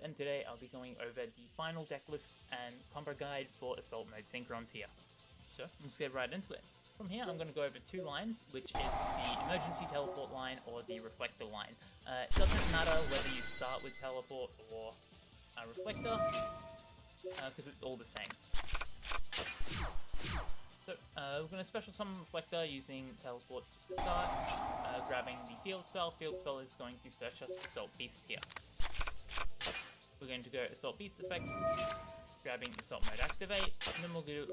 and today I'll be going over the final deck list and combo guide for Assault Mode Synchrons here. So, let's get right into it. From here, I'm going to go over two lines, which is the emergency teleport line or the reflector line. It doesn't matter whether you start with teleport or a reflector, because it's all the same. So, we're going to special summon reflector using teleport just to start, grabbing the field spell. Field spell is going to search us Assault Beast here. We're going to go Assault Beast effect, grabbing Assault Mode Activate, and then we'll do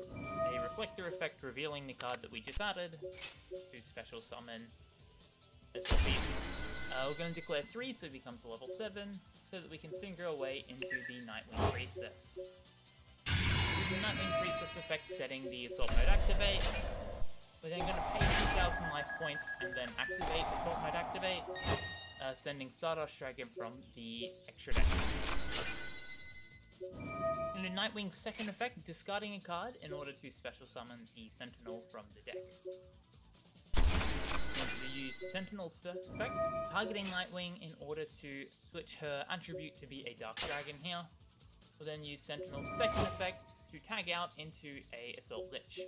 a reflector effect revealing the card that we just added to special summon Assault Beast. We're going to declare 3 so it becomes a level 7, so that we can synchro away into the Nightwing Priestess. With the Nightwing Priestess effect setting the Assault Mode Activate, we're then going to pay 2,000 life points and then activate Assault Mode Activate, sending Stardust Dragon from the extra deck. In a Nightwing second effect, discarding a card in order to special summon the Sentinel from the deck. We use Sentinel's first effect, targeting Nightwing in order to switch her attribute to be a Dark Dragon here. We'll then use Sentinel's second effect to tag out into a Assault Lich.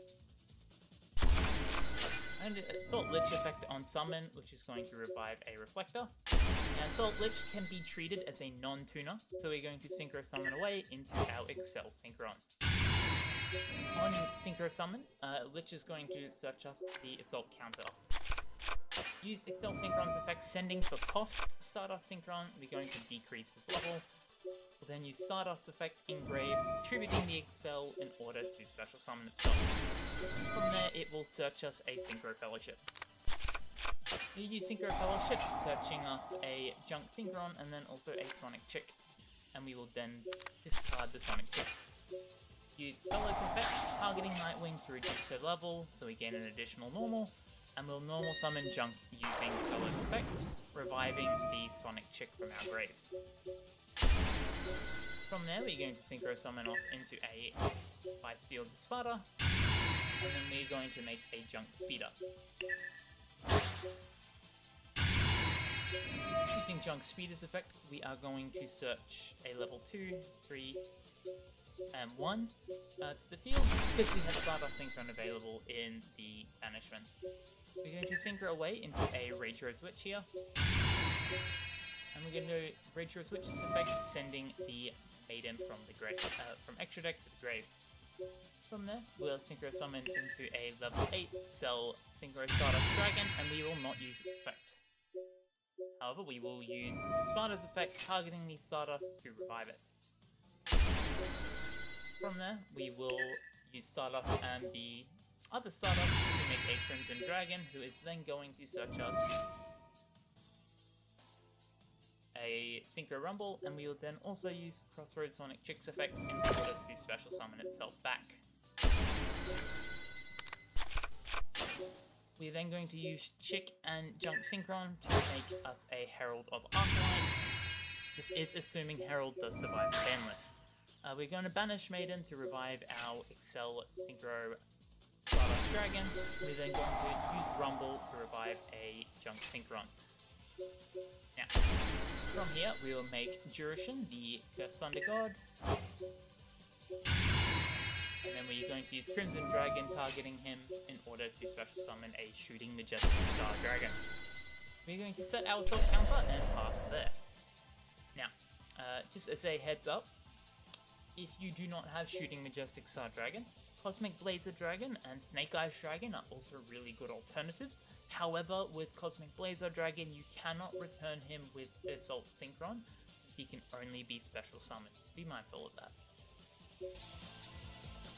And Assault Lich effect on summon, which is going to revive a Reflector. Now, Assault Lich can be treated as a non-tuner, so we're going to Synchro Summon away into our Excel Synchron. On Synchro Summon, Lich is going to search us the Assault counter. Use Excel Synchron's effect, sending for cost Stardust Synchron, we're going to decrease his level. We'll then use Stardust effect, Engrave, tributing the Excel in order to special summon itself. From there, it will search us a Synchro Fellowship. We use Synchro Fellowship, searching us a Junk Synchron and then also a Sonic Chick. And we will then discard the Sonic Chick. Use Fellow's effect, targeting Nightwing to reduce her level, so we gain an additional normal. And we'll normal summon Junk using Fellow's effect, reviving the Sonic Chick from our grave. From there, we're going to Synchro Summon off into a Vice Field Sparta, and then we're going to make a Junk Speeder. Using Junk Speeder's effect, we are going to search a level 2, 3, and 1 to the field, because we have Stardust Synchron available in the Banishment. We're going to Synchro away into a Rage Rose Witch here. And we're going to do Rage Rose Witch's effect, sending the Maiden from the grave, from extra deck to the grave. From there, we'll Synchro Summon into a level 8 Cell Synchro Stardust Dragon, and we will not use its effect. However, we will use Sparta's effect, targeting the Stardust to revive it. From there, we will use Stardust and the other Stardust to make a Crimson Dragon, who is then going to search us a Synchro Rumble, and we will then also use Crossroads Sonic Chick's effect in order to special summon itself back. We're then going to use Chick and Junk Synchron to make us a Herald of Archlights. This is assuming Herald does survive the ban list. We're going to banish Maiden to revive our Excel Synchro Stardust Dragon. We're then going to use Rumble to revive a Junk Synchron. Now, from here, we will make Jurishan, the Cursed Thunder God. And then we're going to use Crimson Dragon, targeting him in order to special summon a Shooting Majestic Star Dragon. We're going to set our Assault counter and pass there. Now, just as a heads up, if you do not have Shooting Majestic Star Dragon, Cosmic Blazer Dragon and Snake Eyes Dragon are also really good alternatives. However, with Cosmic Blazer Dragon, you cannot return him with Assault Synchron. He can only be special summoned. Be mindful of that.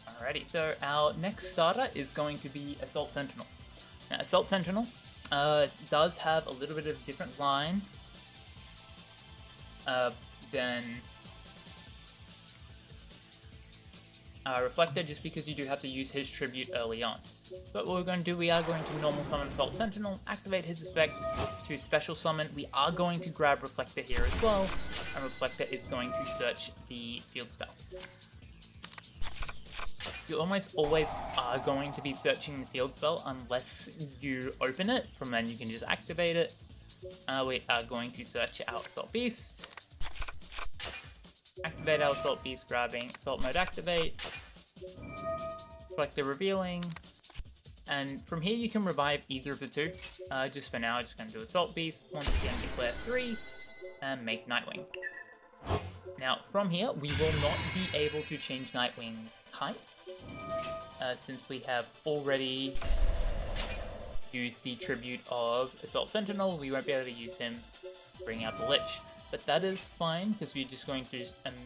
Alrighty, so our next starter is going to be Assault Sentinel. Now, Assault Sentinel does have a little bit of a different line than Reflector, just because you do have to use his tribute early on. But what we're going to do, we are going to normal summon Assault Sentinel, activate his effect to special summon. We are going to grab Reflector here as well, and Reflector is going to search the field spell. You almost always are going to be searching the field spell unless you open it. From then you can just activate it. We are going to search out Assault Beast. activate our Assault Beast, grabbing Assault Mode Activate, Reflector revealing, and from here you can revive either of the two. Just for now, I'm just going to do Assault Beast, once again declare 3, and make Nightwing. Now, from here, we will not be able to change Nightwing's type, since we have already used the tribute of Assault Sentinel. We won't be able to use him to bring out the Lich. But that is fine, because we're just going to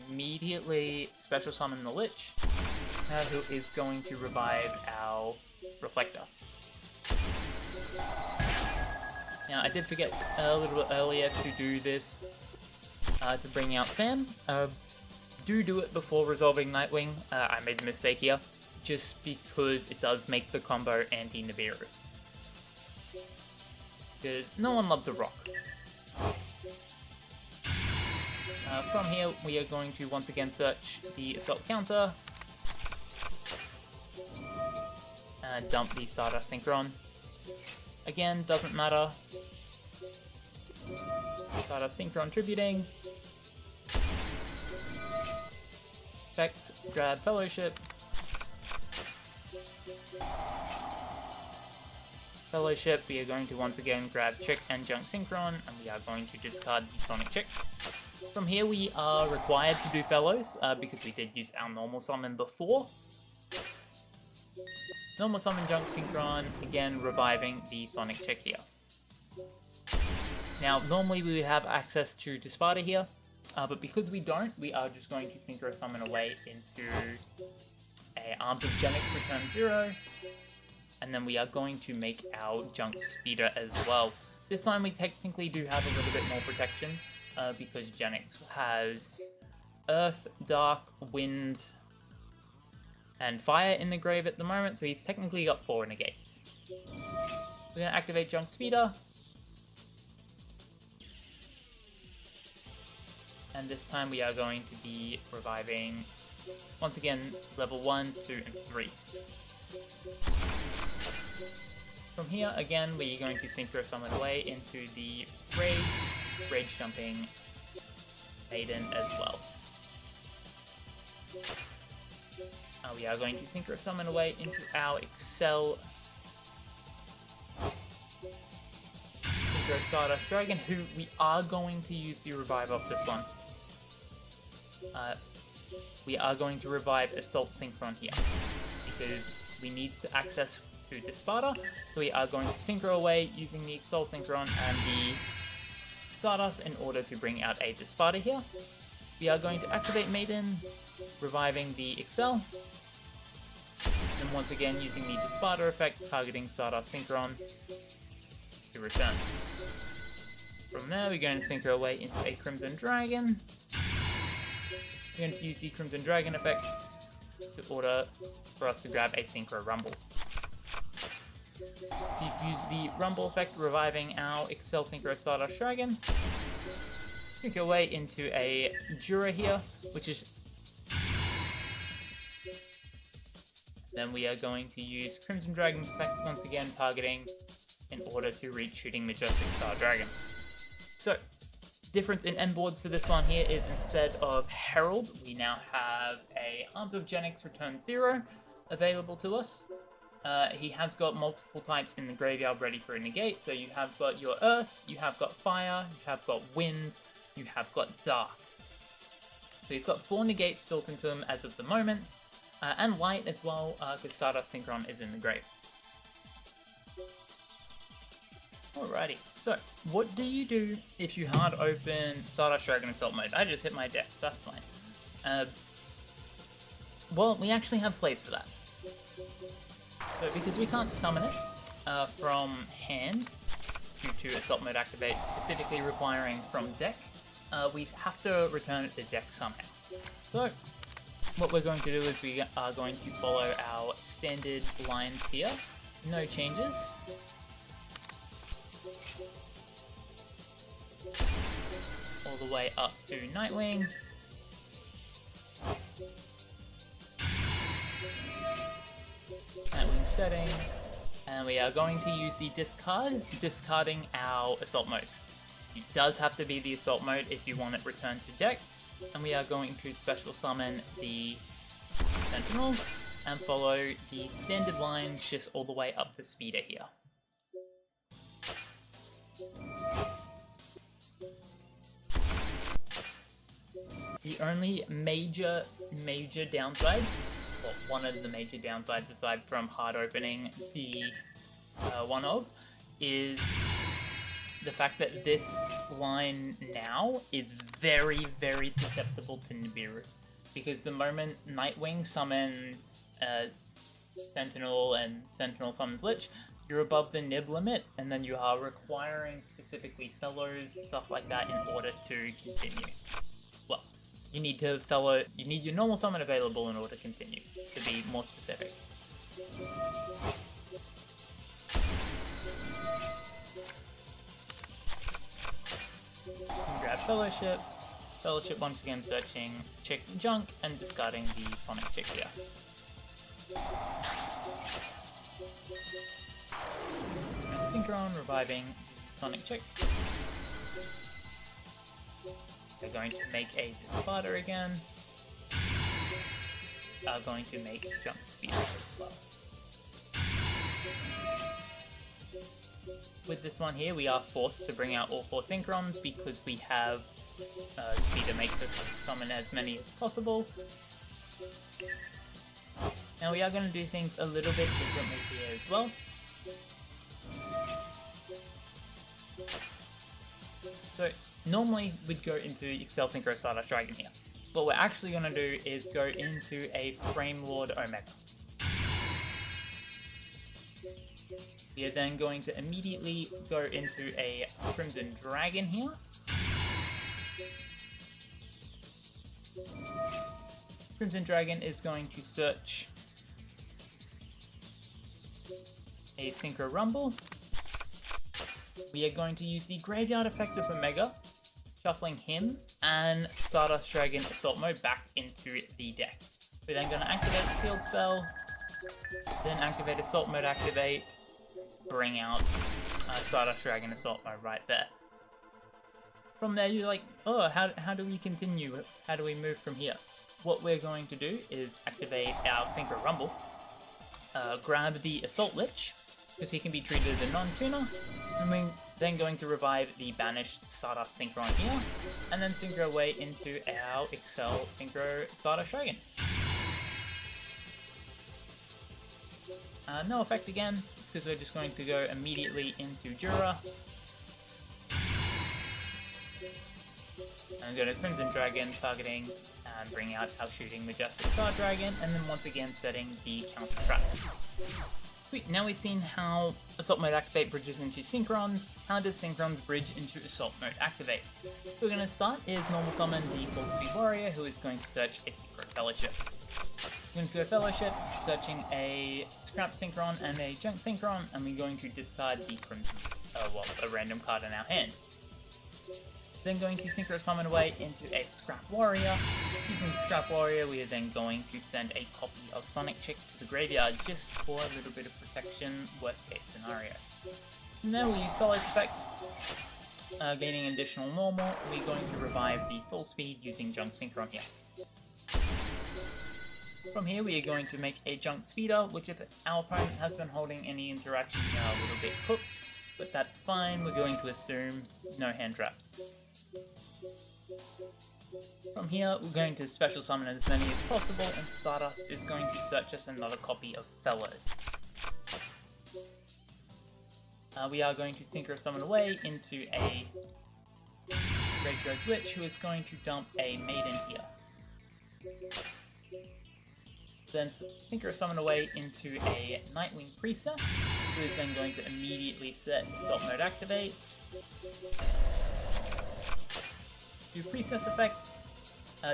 immediately special summon the Lich, who is going to revive our Reflector. Now, I did forget a little bit earlier to do this, to bring out Sam. Do it before resolving Nightwing. I made the mistake here, just because it does make the combo anti-Nibiru. Because no one loves a rock. From here, we are going to once again search the Assault counter, and dump the Stardust Synchron. Again, doesn't matter. Stardust Synchron tributing. Effect, grab Fellowship. Fellowship, we are going to once again grab Chick and Junk Synchron, and we are going to discard the Sonic Chick. From here, we are required to do Fellows, because we did use our normal summon before. Normal summon Junk Synchron, again reviving the Sonic Chick here. Now, normally we would have access to Disparta here, but because we don't, we are just going to Synchro Summon away into a Arms of Genix return 0, and then we are going to make our Junk Speeder as well. This time we technically do have a little bit more protection, because Genix has Earth, Dark, Wind, and Fire in the grave at the moment, so he's technically got 4 negates. We're going to activate Junk Speeder. And this time we are going to be reviving, once again, level 1, 2, and 3. From here, again, we're going to Synchro Summon away into the Rage Jumping Maiden as well. We are going to Synchro Summon away into our Excel Synchro Stardust Dragon, who we are going to use the revive of this one. We are going to revive Assault Synchron here, because we need to access to Disparta, so we are going to Synchro away using the Assault Synchron and the Stardust in order to bring out a Disparta here. We are going to activate Maiden, reviving the Excel, and once again using the Disparta effect, targeting Stardust Synchron to return. From there, we're going to Synchro away into a Crimson Dragon. We're going to use the Crimson Dragon effect in order for us to grab a Synchro Rumble. We've used the Rumble effect, reviving our Excel Synchro Stardust Dragon. Synchro away into a Jura here, which is... Then we are going to use Crimson Dragon's effect once again, targeting in order to reach Shooting Majestic Star Dragon. So, difference in end boards for this one here is instead of Herald, we now have a Arms of Genix return 0 available to us. He has got multiple types in the graveyard ready for a negate, so you have got your Earth, you have got Fire, you have got Wind, you have got Dark. So he's got 4 negates built into him as of the moment, and Light as well, because Stardust Synchron is in the grave. Alrighty, so what do you do if you hard open Stardust Dragon Assault Mode? I just hit my deck, so that's fine. Well, we actually have plays for that. So because we can't summon it from hand due to Assault Mode Activate specifically requiring from deck, we have to return it to deck somehow. So what we're going to do is we are going to follow our standard lines here, no changes. All the way up to Nightwing. Nightwing setting. And we are going to use the discarding our Assault Mode. It does have to be the Assault Mode if you want it returned to deck. And we are going to special summon the sentinel and follow the standard lines just all the way up the speeder here. The only major downside, well, one of the major downsides aside from hard opening the one of, is the fact that this line now is very, very susceptible to Nibiru. Because the moment Nightwing summons Sentinel and Sentinel summons Lich, you're above the nib limit, and then you are requiring specifically fellows, stuff like that, in order to continue. Well, you need your normal summon available in order to continue, to be more specific. Grab Fellowship. Fellowship once again searching Chick Junk and discarding the Sonic Chick here. Synchron reviving Sonic Chick. They're going to make a Sparta again. Are going to make Junk Speeder as well. With this one here, we are forced to bring out all 4 Synchrons because we have speed to make us summon as many as possible. Now we are going to do things a little bit differently here as well. So normally we'd go into Excel Synchro Stardust Dragon here. What we're actually going to do is go into a Frame Lord Omega. We are then going to immediately go into a Crimson Dragon here. Crimson Dragon is going to search a Synchro Rumble. We are going to use the Graveyard effect of Omega, shuffling him and Stardust Dragon Assault Mode back into the deck. We're then going to activate the Field Spell, then activate Assault Mode Activate, bring out Stardust Dragon Assault Mode right there. From there you're like, oh, how do we continue? How do we move from here? What we're going to do is activate our Synchro Rumble, grab the Assault Lich, because he can be treated as a non-tuner, and we're then going to revive the banished Stardust Synchron here, and then synchro away into our Excel Synchro Stardust Dragon. No effect again, because we're just going to go immediately into Jura. And go to Crimson Dragon, targeting and bring out our Shooting Majestic Star Dragon, and then once again setting the counter trap. Sweet, now we've seen how Assault Mode Activate bridges into Synchrons. How does Synchrons bridge into Assault Mode Activate? What we're going to start is normal summon the Full Speed Warrior, who is going to search a Secret Fellowship. We're going to go Fellowship, searching a Scrap Synchron and a Junk Synchron, and we're going to discard the Crimson, a random card in our hand. Then going to Synchro Summon away into a Scrap Warrior. Using the Scrap Warrior, we are then going to send a copy of Sonic Chick to the graveyard just for a little bit of protection, worst case scenario. And then we'll use Fellow's effect, gaining additional normal. We're going to revive the full speed using Junk Synchron here. From here, we are going to make a Junk Speeder, which if our opponent has been holding any interaction, is now a little bit cooked, but that's fine. We're going to assume no hand traps. From here, we're going to special summon as many as possible, and Stardust is going to search us another copy of Fellows. We are going to Synchro Summon away into a Rage Rose Witch, who is going to dump a Maiden here. Then Synchro Summon away into a Nightwing Priestess, who is then going to immediately set Assault Mode Activate. Do Priestess effect,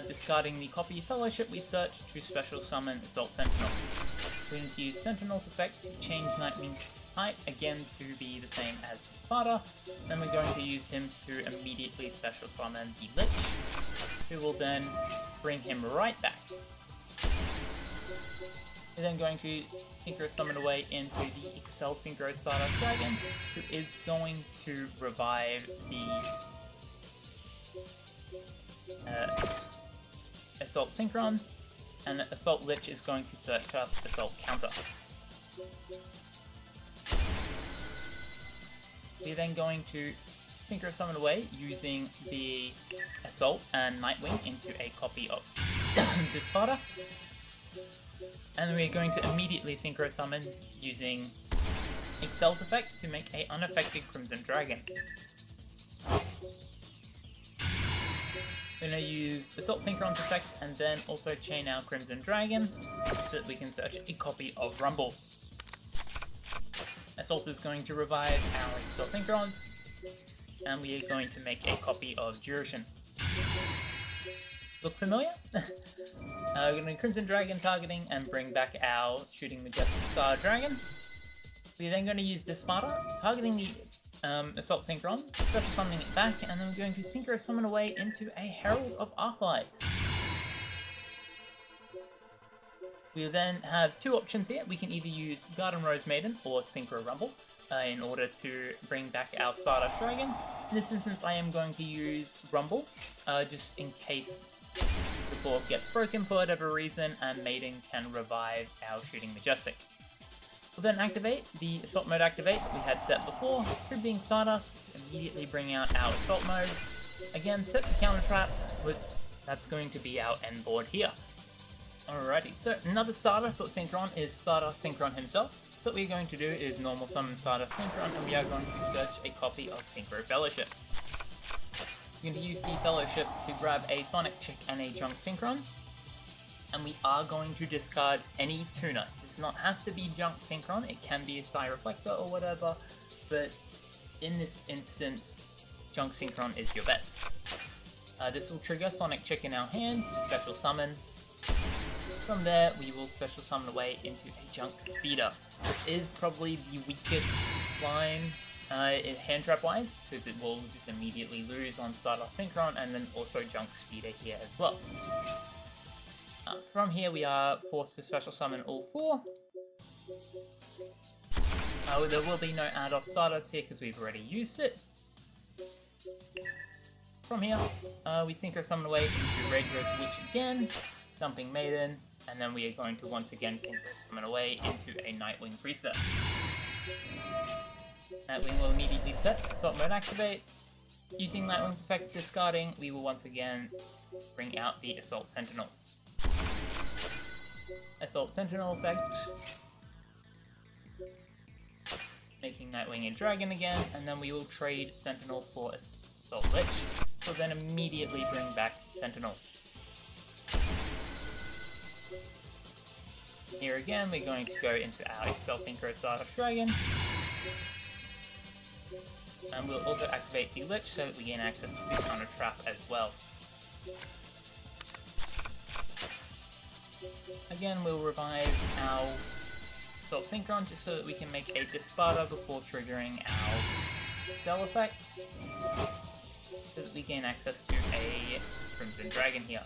discarding the copy Fellowship we search to special summon Assault Sentinel. We're going to use Sentinel's effect to change Nightwing's type again to be the same as Sparta. Then we're going to use him to immediately special summon the Lich, who will then bring him right back. We're then going to Synchro Summon away into the Excel Synchro Stardust Dragon, who is going to revive the Assault Synchron, and Assault Lich is going to search us Assault Counter. We're then going to Synchro Summon away using the Assault and Nightwing into a copy of Disparter. And we're going to immediately Synchro Summon using Excel's effect to make a unaffected Crimson Dragon. We're going to use Assault Synchron's effect and then also chain our Crimson Dragon so that we can search a copy of Rumble. Assault is going to revive our Assault Synchron, and we are going to make a copy of Duration. Look familiar? We're going to Crimson Dragon targeting and bring back our Shooting Majestic Star Dragon. We're then going to use Disparter, targeting the Assault Synchron, special summoning it back, and then we're going to Synchro Summon away into a Herald of Arclight. We then have two options here. We can either use Garden Rose Maiden or Synchro Rumble in order to bring back our Stardust Dragon. In this instance, I am going to use Rumble, just in case the board gets broken for whatever reason, and Maiden can revive our Shooting Majestic. We'll then activate the Assault Mode Activate that we had set before, being Stardust, immediately bring out our Assault Mode. Again, set the counter trap, that's going to be our end board here. Alrighty, so another starter for Synchron is Stardust Synchron himself. So what we're going to do is normal summon Stardust Synchron, and we are going to search a copy of Synchro Fellowship. We're going to use the Fellowship to grab a Sonic Chick and a Junk Synchron, and we are going to discard any tuner. It does not have to be Junk Synchron, it can be a Sky Reflector or whatever, but in this instance, Junk Synchron is your best. This will trigger Sonic Chick in our hand to special summon. From there, we will special summon away into a Junk Speeder. This is probably the weakest line hand trap wise, because it will just immediately lose on Stardust Synchron and then also Junk Speeder here as well. From here, we are forced to special summon all four. There will be no add-off Stardust here because we've already used it. From here, we Synchro Summon away into Rage Witch again, dumping Maiden, and then we are going to once again Synchro Summon away into a Nightwing preset. Nightwing will immediately set, Assault Mode Activate. Using Nightwing's effect discarding, we will once again bring out the Assault Sentinel. Assault Sentinel effect, making Nightwing a dragon again, and then we will trade Sentinel for Assault Lich. We'll then immediately bring back Sentinel. Here again, we're going to go into our Excel Synchro Stardust Dragon. And we'll also activate the Lich so that we gain access to the counter trap as well. Again, we'll revive our Assault Synchron just so that we can make a Disparter before triggering our Cell effect, so that we gain access to a Crimson Dragon here.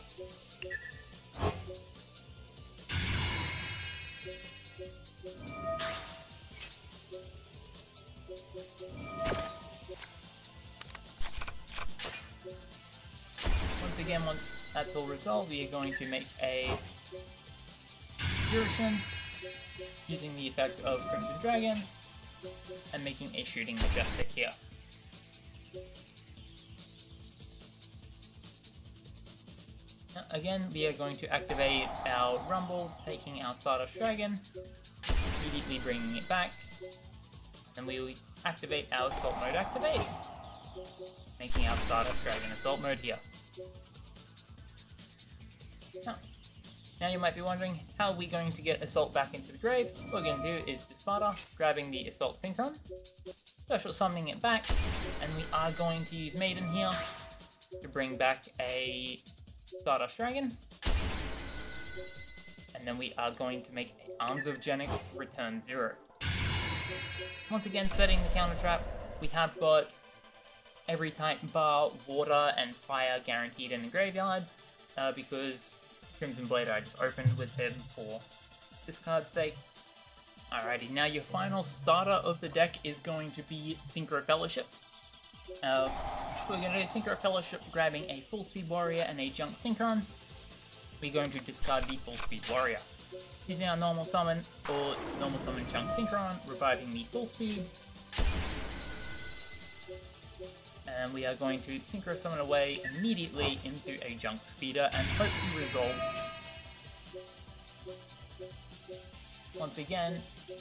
Once again, once that's all resolved, we are going to make a Duration using the effect of Crimson Dragon and making a Shooting Majestic here. Now, again, we are going to activate our Rumble, taking our Stardust Dragon, immediately bringing it back, and we will activate our Assault Mode Activate, making our Stardust Dragon Assault Mode here. Now you might be wondering, how are we going to get Assault back into the grave? What we're going to do is Disparter, grabbing the Assault Synchron, special summoning it back, and we are going to use Maiden here to bring back a Stardust Dragon. And then we are going to make Arms of Genix return 0. Once again, setting the counter trap, we have got every type bar water and fire guaranteed in the graveyard, because Crimson Blade I just opened with him for discard's sake. Alrighty, now your final starter of the deck is going to be Synchro Fellowship. So we're going to do Synchro Fellowship, grabbing a Full Speed Warrior and a Junk Synchron. we're going to discard the full speed warrior. Using our normal summon or normal summon chunk synchron, reviving the full speed. And we are going to synchro summon away immediately into a junk speeder and hope he resolves. Once again,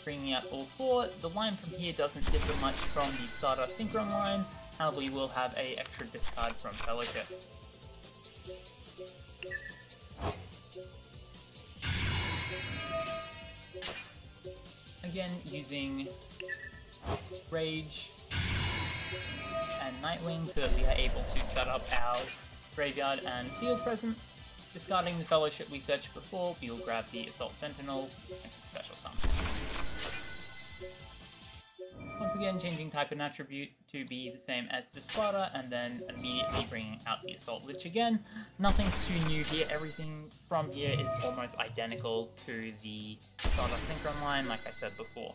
bringing out all four. The line from here doesn't differ much from the Stardust Synchron line, however we will have a extra discard from Fellowship. Again, using Rage and Nightwing so that we are able to set up our graveyard and field presence. Discarding the Fellowship we searched before, we will grab the Assault Sentinel and special summon. Once again, changing type and attribute to be the same as the Sparta, and then immediately bringing out the Assault Lich again. Nothing's too new here, everything from here is almost identical to the Stardust Synchron line, like I said before.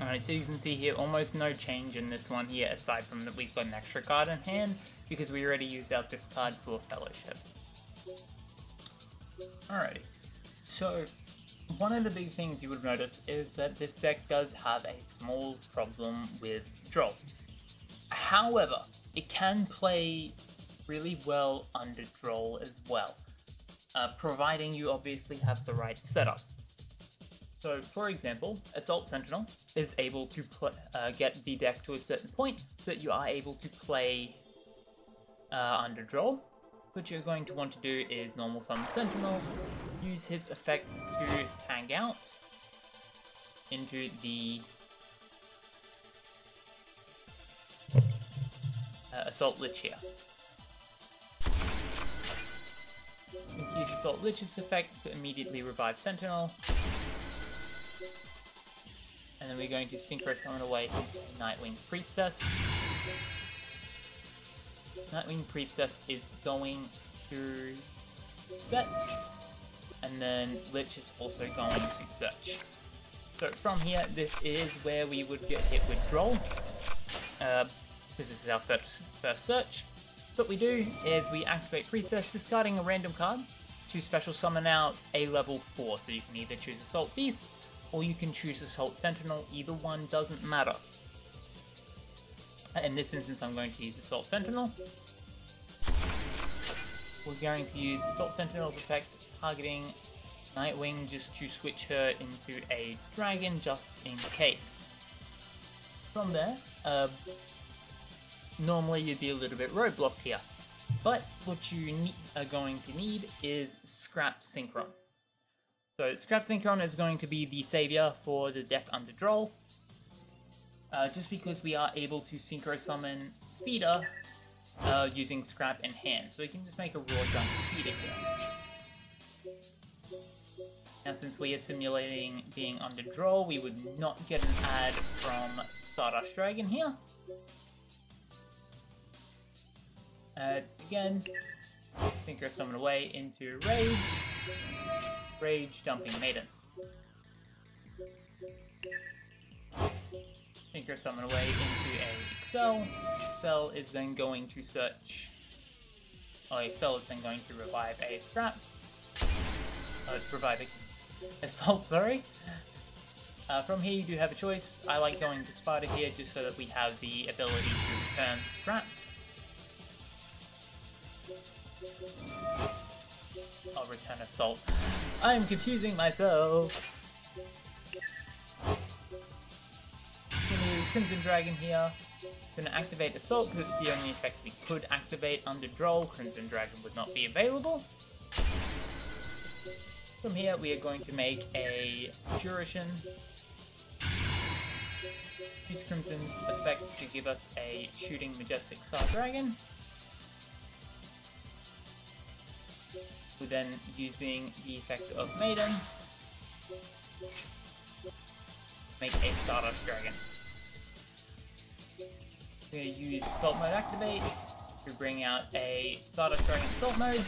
Alright, so you can see here almost no change in this one here, aside from that we've got an extra card in hand, because we already used our discard for Fellowship. Alrighty, so one of the big things you would notice is that this deck does have a small problem with droll. However, it can play really well under droll as well, providing you obviously have the right setup. So, for example, Assault Sentinel is able to get the deck to a certain point so that you are able to play under droll. What you're going to want to do is normal summon Sentinel, use his effect to tag out into the Assault Lich here. Use Assault Lich's effect to immediately revive Sentinel. And then we're going to synchro summon away Nightwing Priestess. Nightwing Priestess is going to set, and then Lich is also going to search. So from here, this is where we would get hit with droll. This is our first search. So what we do is we activate Priestess, discarding a random card to special summon out a level 4. So you can either choose Assault Beast, or you can choose Assault Sentinel. Either one doesn't matter. In this instance, I'm going to use Assault Sentinel. We're going to use Assault Sentinel's effect, targeting Nightwing just to switch her into a dragon, just in case. From there, normally you'd be a little bit roadblocked here, but what you are going to need is Scrap Synchron. So Scrap Synchron is going to be the savior for the deck under droll, just because we are able to synchro summon Speeder using Scrap in hand, so we can just make a raw junk Speeder here. Now since we are simulating being under droll, we would not get an ad from Stardust Dragon here. Again, synchro summon away into Rage. Rage dumping Maiden. Synchro summon away into a Excel. Excel is then going to search. Oh, Excel is then going to revive a Scrap. Revive a Assault, sorry. From here you do have a choice. I like going to Sparta here just so that we have the ability to return Scrap. I'll return Assault. I'm confusing myself. Crimson Dragon here. Gonna activate Assault because it's the only effect we could activate under Droll. Crimson Dragon would not be available. From here we are going to make a Duration. Use Crimson's effect to give us a Shooting Majestic Star Dragon. We're then using the effect of Maiden. Make a Stardust Dragon. We're going to use Assault Mode Activate to bring out a Stardust Dragon Assault Mode.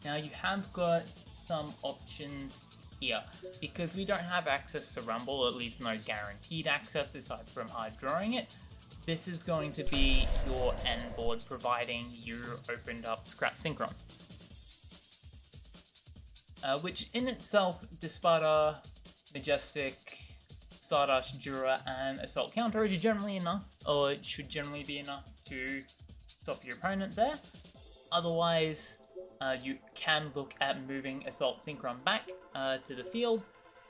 Now you have got some options here. Because we don't have access to Rumble, or at least no guaranteed access aside from hard drawing it, this is going to be your end board providing you opened up Scrap Synchron. Which in itself, Disparta, Majestic, Stardust, Jura, and Assault Counter is generally enough, or it should generally be enough to stop your opponent there. Otherwise, you can look at moving Assault Synchron back to the field,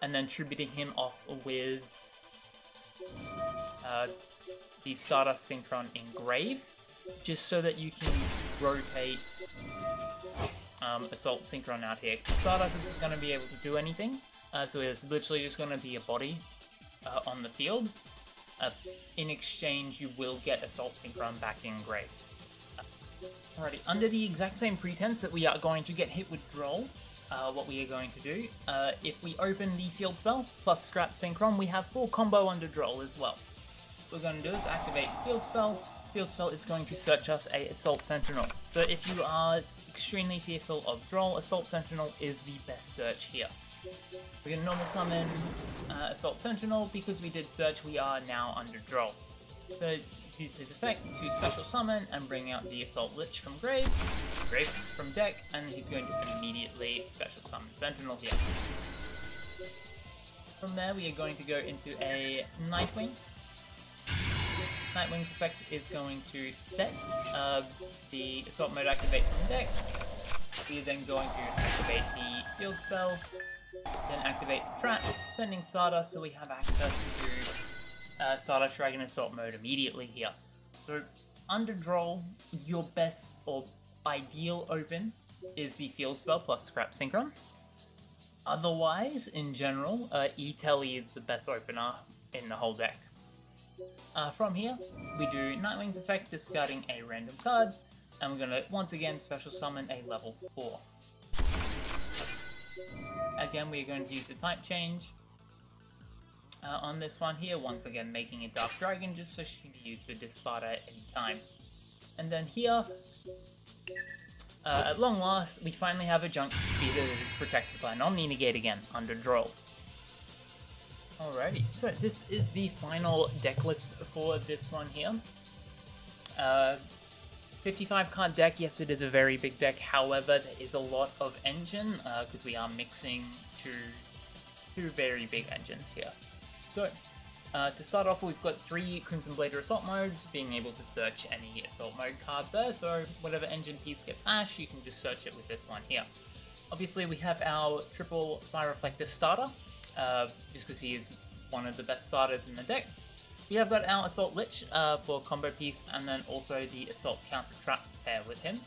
and then tributing him off with the Stardust Synchron Engrave, just so that you can rotate Assault Synchron out here. Stardust isn't going to be able to do anything, so it's literally just going to be a body on the field. In exchange, you will get Assault Synchron back engraved. Alrighty, under the exact same pretense that we are going to get hit with Droll, what we are going to do, if we open the field spell plus Scrap Synchron, we have full combo under Droll as well. What we're going to do is activate the field spell. Field spell is going to search us a Assault Sentinel. So if you are extremely fearful of Droll, Assault Sentinel is the best search here. We're going to normal summon Assault Sentinel. Because we did search, we are now under Droll. So use his effect to special summon and bring out the Assault Lich from grave from deck, and he's going to immediately special summon Sentinel here. From there we are going to go into a Nightwing. Nightwing's effect is going to set the Assault Mode Activate from deck. We are then going to activate the field spell, then activate the trap, sending Stardust so we have access to Stardust Dragon Assault Mode immediately here. So under Droll, your best or ideal open is the field spell plus Scrap Synchron. Otherwise, in general, E-Telly is the best opener in the whole deck. From here, we do Nightwing's effect, discarding a random card, and we're going to once again special summon a level 4. Again, we are going to use the type change on this one here, once again making a Dark Dragon just so she can be used with Disparta at any time. And then here, at long last, we finally have a Junk Speeder that is protected by non-negate again under Droll. Alrighty, so this is the final deck list for this one here. 55 card deck, yes it is a very big deck, however there is a lot of engine, because we are mixing two very big engines here. So, to start off we've got 3 Crimson Blader Assault modes, being able to search any Assault mode card there, so whatever engine piece gets Ash, you can just search it with this one here. Obviously we have our triple Star Reflector starter, just because he is one of the best starters in the deck. We have got our Assault Lich for combo piece, and then also the Assault Counter Trap to pair with him.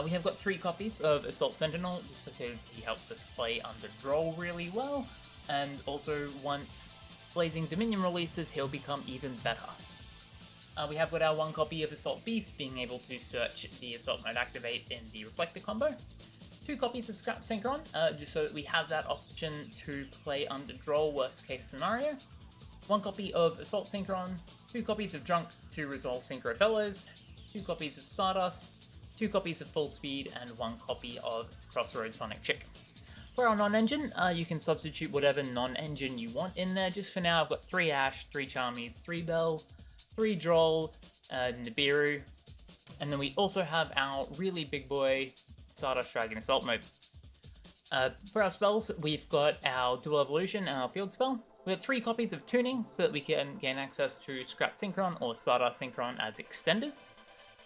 We have got 3 copies of Assault Sentinel, just because he helps us play under Droll really well, and also once Blazing Dominion releases, he'll become even better. We have got our 1 copy of Assault Beast, being able to search the Assault Mode Activate in the Reflector combo. 2 copies of Scrap Synchron, just so that we have that option to play under Droll worst case scenario. 1 copy of Assault Synchron, 2 copies of Junk to resolve Synchro Fellows, 2 copies of Stardust, 2 copies of Full Speed, and 1 copy of Crossroad Sonic Chick. For our non-engine, you can substitute whatever non-engine you want in there. Just for now, I've got 3 Ash, 3 Charmies, 3 Bell, 3 Droll, Nibiru, and then we also have our really big boy Stardust Dragon Assault Mode. For our spells, we've got our Dual Evolution and our Field Spell. We have 3 copies of Tuning so that we can gain access to Scrap Synchron or Stardust Synchron as extenders.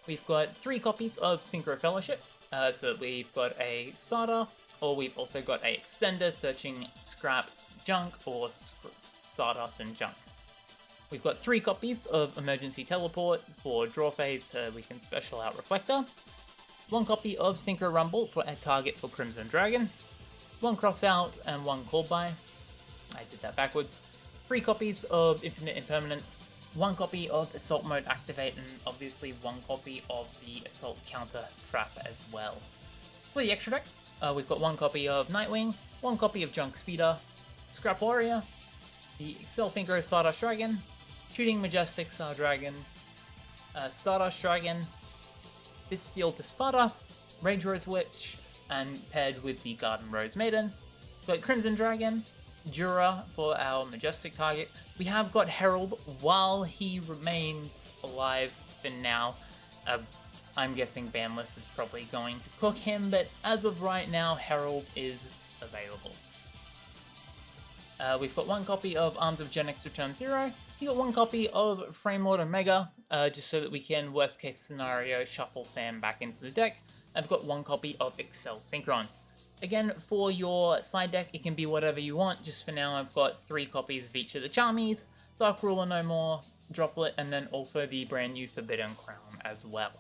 We've got 3 copies of Synchro Fellowship, so that we've got a starter, or we've also got a extender searching Scrap Junk or Stardust and Junk. We've got 3 copies of Emergency Teleport for draw phase so we can special out Reflector. 1 copy of Synchro Rumble for a target for Crimson Dragon. 1 cross out and 1 called by. I did that backwards. 3 copies of Infinite Impermanence. 1 copy of Assault Mode Activate, and obviously 1 copy of the Assault Counter Trap as well. For the extra deck, we've got 1 copy of Nightwing, 1 copy of Junk Speeder, Scrap Warrior, the Excel Synchro Stardust Dragon, Shooting Majestic Star Dragon, Stardust Dragon, this Steel to Sparta, Rage Rose Witch, and paired with the Garden Rose Maiden. We've got Crimson Dragon, Jura for our Majestic target. We have got Herald while he remains alive for now. I'm guessing Banless is probably going to cook him, but as of right now, Herald is available. We've got 1 copy of Arms of Genix Return 0. We've got 1 copy of Frame Lord Omega, just so that we can, worst case scenario, shuffle Sam back into the deck. I've got 1 copy of Excel Synchron. Again, for your side deck, it can be whatever you want. Just for now, I've got 3 copies of each of the Charmies, Dark Ruler No More, Droplet, and then also the brand new Forbidden Crown as well.